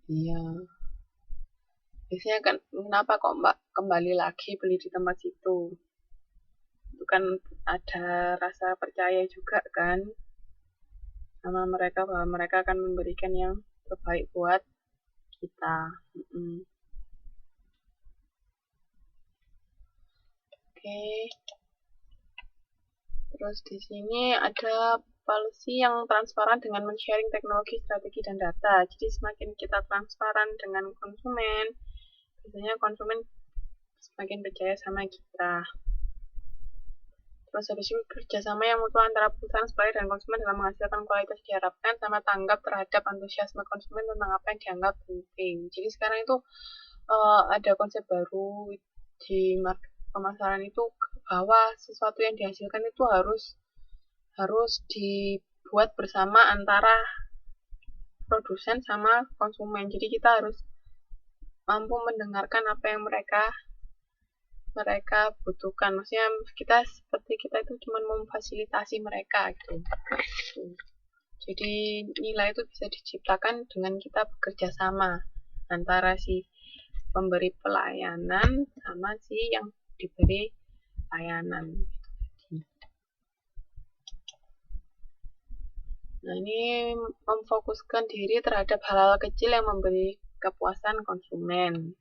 Iya, biasanya kan kenapa kok Mbak kembali lagi beli di tempat situ? Itu kan ada rasa percaya juga kan sama mereka bahwa mereka akan memberikan yang terbaik buat kita. Mm-mm. Oke, terus di sini ada policy yang transparan dengan men-sharing teknologi, strategi, dan data. Jadi semakin kita transparan dengan konsumen, biasanya konsumen semakin percaya sama kita. Terus habis itu kerjasama yang mutu antara perusahaan, supplier, dan konsumen dalam menghasilkan kualitas diharapkan, sama tanggap terhadap antusiasme konsumen tentang apa yang dianggap penting. Jadi sekarang itu ada konsep baru di pemasaran itu, bahwa sesuatu yang dihasilkan itu harus dibuat bersama antara produsen sama konsumen. Jadi kita harus mampu mendengarkan apa yang mereka mereka butuhkan. Maksudnya kita itu cuma memfasilitasi mereka gitu. Jadi nilai itu bisa diciptakan dengan kita bekerja sama antara si pemberi pelayanan sama si yang diberi layanan. Nah, ini memfokuskan diri terhadap hal-hal kecil yang memberi kepuasan konsumen.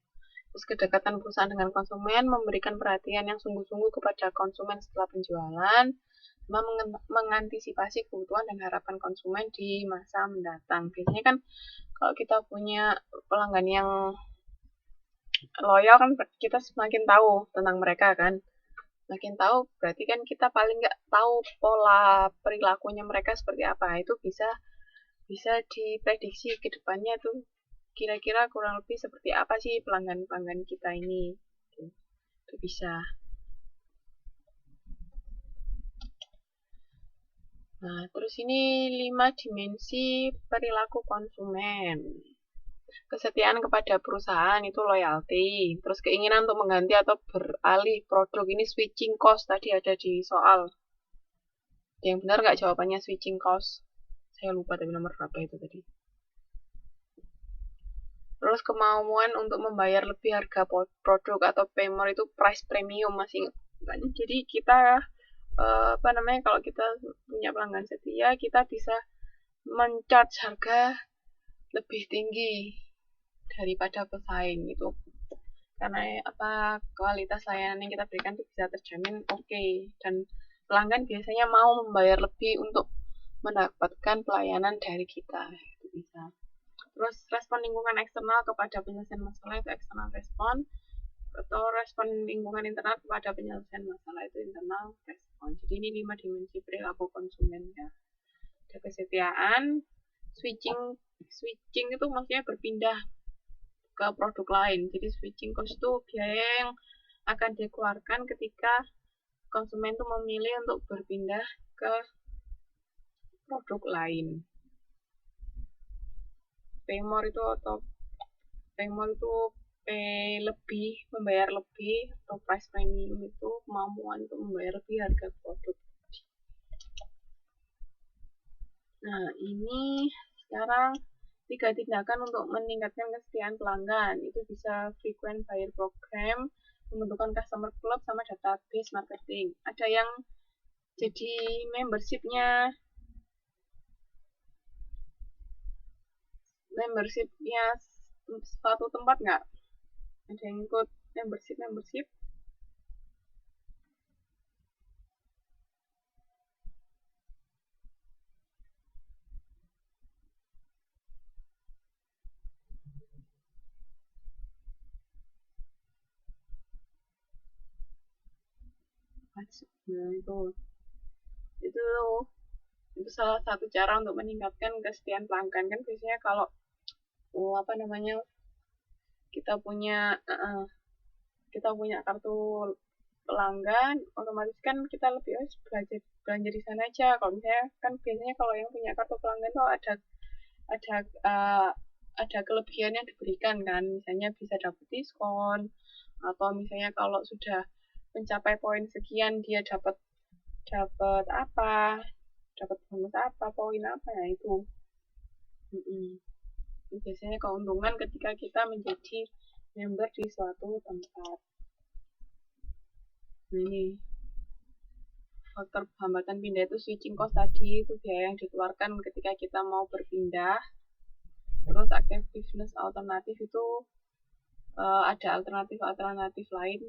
Terus kedekatan perusahaan dengan konsumen, memberikan perhatian yang sungguh-sungguh kepada konsumen setelah penjualan, sama mengantisipasi kebutuhan dan harapan konsumen di masa mendatang. Biasanya kan kalau kita punya pelanggan yang loyal kan kita semakin tahu tentang mereka kan. Makin tahu berarti kan kita paling nggak tahu pola perilakunya mereka seperti apa. Itu bisa bisa diprediksi ke depannya tuh kira-kira kurang lebih seperti apa sih pelanggan-pelanggan kita ini. Itu bisa. Nah, terus ini 5 dimensi perilaku konsumen. Kesetiaan kepada perusahaan itu loyalty. Terus keinginan untuk mengganti atau beralih produk ini switching cost, tadi ada di soal. Yang benar nggak jawabannya switching cost? Saya lupa tapi nomor berapa itu tadi. Terus kemauan untuk membayar lebih harga produk atau pay more itu price premium, masih ingat. Jadi kita kalau kita punya pelanggan setia, kita bisa mencharge harga lebih tinggi daripada pesaing itu, karena kualitas layanan yang kita berikan itu bisa terjamin oke. Dan pelanggan biasanya mau membayar lebih untuk mendapatkan pelayanan dari kita, itu bisa. Terus respon lingkungan eksternal kepada penyelesaian masalah itu external respon, atau respon lingkungan internal kepada penyelesaian masalah itu internal respon. Jadi ini 5 dimensi perilaku konsumen ya. Ada kesetiaan, switching switching itu maksudnya berpindah ke produk lain. Jadi switching cost itu biaya yang akan dikeluarkan ketika konsumen itu memilih untuk berpindah ke produk lain. Paymore itu lebih, membayar lebih, atau price premium itu kemampuan untuk membayar lebih harga produk. Nah, ini sekarang 3 tindakan untuk meningkatkan kesetiaan pelanggan. Itu bisa frequent buyer program, pembentukan customer club, sama database marketing. Ada yang jadi membershipnya suatu tempat nggak? Ada yang ikut membership? Nah, itu itu salah satu cara untuk meningkatkan kesetiaan pelanggan. Kan biasanya kalau kita punya kita punya kartu pelanggan, otomatis kan kita lebih belanja di sana aja. Kalau misalnya kan biasanya kalau yang punya kartu pelanggan tuh ada uh, ada kelebihan yang diberikan kan, misalnya bisa dapat diskon, atau misalnya kalau sudah mencapai poin sekian dia dapat dapat apa dapat bonus apa, poin apa ya itu. Mm-mm. Biasanya keuntungan ketika kita menjadi member di suatu tempat. Nah, ini faktor hambatan pindah itu switching cost tadi, itu biaya yang dikeluarkan ketika kita mau berpindah. Terus attractiveness alternatif itu ada alternatif lain.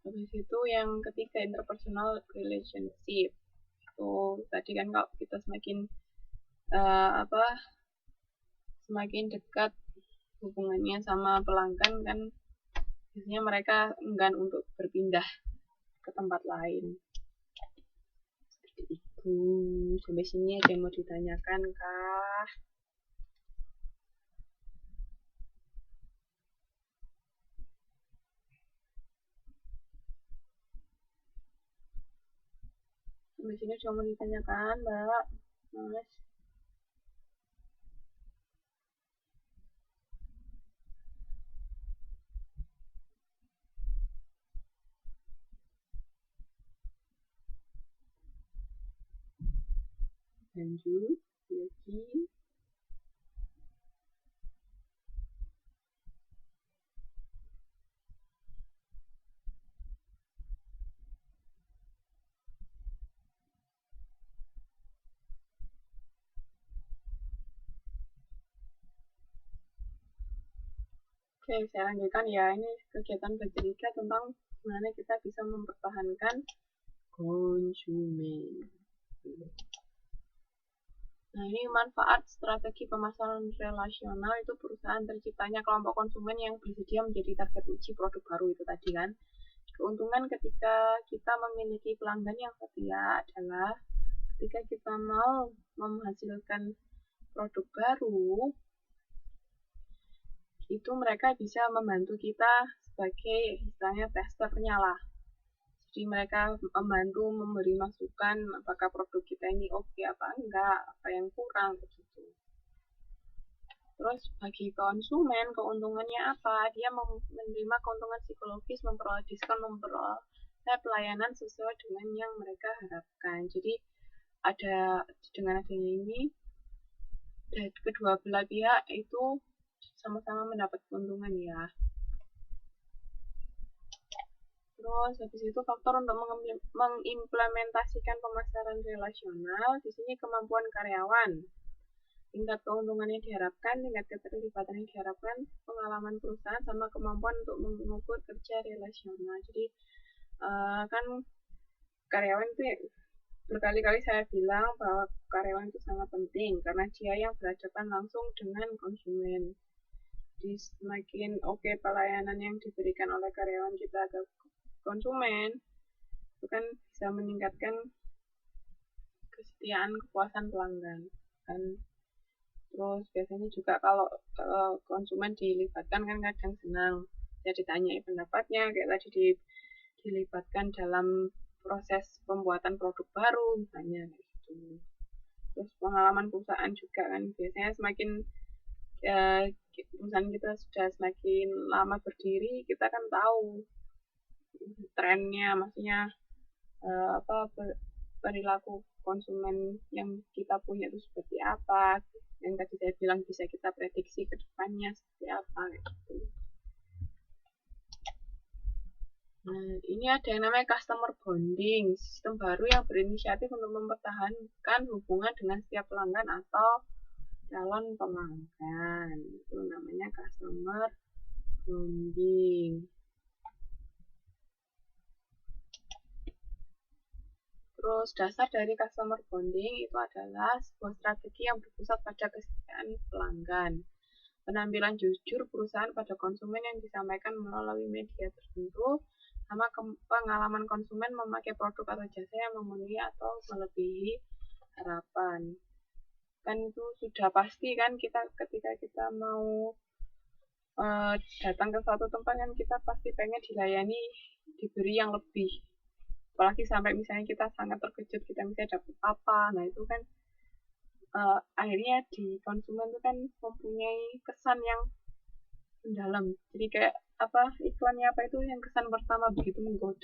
Habis itu yang ketiga interpersonal relationship. Itu tadi kan kalau kita semakin semakin dekat hubungannya sama pelanggan kan biasanya mereka enggan untuk berpindah ke tempat lain. Seperti itu. Sampai sini ada yang mau ditanyakan kah? Sampai sini cuma mau ditanyakan, Mbak, Mas. Lanjut lagi. Oke, saya lanjutkan ya. Ini kegiatan ketiga tentang bagaimana kita bisa mempertahankan konsumen. Nah, ini manfaat strategi pemasaran relasional itu perusahaan terciptanya kelompok konsumen yang bersedia menjadi target uji produk baru itu tadi kan. Keuntungan ketika kita memiliki pelanggan yang setia adalah ketika kita mau menghasilkan produk baru, itu mereka bisa membantu kita sebagai istilahnya testernya lah. Jadi mereka membantu memberi masukan apakah produk kita ini oke apa enggak, apa yang kurang begitu. Terus bagi konsumen keuntungannya apa? Dia menerima keuntungan psikologis, memperoleh diskon, memperoleh pelayanan sesuai dengan yang mereka harapkan. Jadi dengan adanya ini kedua belah pihak itu sama-sama mendapat keuntungan ya. Terus habis itu faktor untuk mengimplementasikan pemasaran relasional, di sini kemampuan karyawan, tingkat keuntungan yang diharapkan, tingkat keterlibatan yang diharapkan, pengalaman perusahaan, sama kemampuan untuk mengukur kerja relasional. Jadi kan karyawan itu berkali-kali saya bilang bahwa karyawan itu sangat penting karena dia yang berhadapan langsung dengan konsumen. Jadi semakin oke pelayanan yang diberikan oleh karyawan kita ke konsumen, itu kan bisa meningkatkan kesetiaan kepuasan pelanggan kan. Terus biasanya juga kalau konsumen dilibatkan kan kadang senang, saya ditanyai pendapatnya kayak tadi dilibatkan dalam proses pembuatan produk baru misalnya gitu. Terus pengalaman perusahaan juga kan biasanya semakin perusahaan kita sudah semakin lama berdiri, kita kan tahu trennya, maksudnya perilaku konsumen yang kita punya itu seperti apa, yang tadi saya bilang bisa kita prediksi ke depannya seperti apa gitu. Nah, ini ada yang namanya customer bonding, sistem baru yang berinisiatif untuk mempertahankan hubungan dengan setiap pelanggan atau calon pelanggan. Itu namanya customer bonding. Terus dasar dari customer bonding itu adalah sebuah strategi yang berpusat pada kesetiaan pelanggan. Penampilan jujur perusahaan pada konsumen yang disampaikan melalui media tertentu, sama pengalaman konsumen memakai produk atau jasa yang memenuhi atau melebihi harapan. Kan itu sudah pasti kan ketika kita mau datang ke suatu tempat kan kita pasti pengen dilayani, diberi yang lebih. Apalagi sampai misalnya kita sangat terkejut, kita misalnya dapat apa, nah itu kan akhirnya di konsumen itu kan mempunyai kesan yang mendalam. Jadi kayak iklannya apa itu yang kesan pertama begitu menggoda.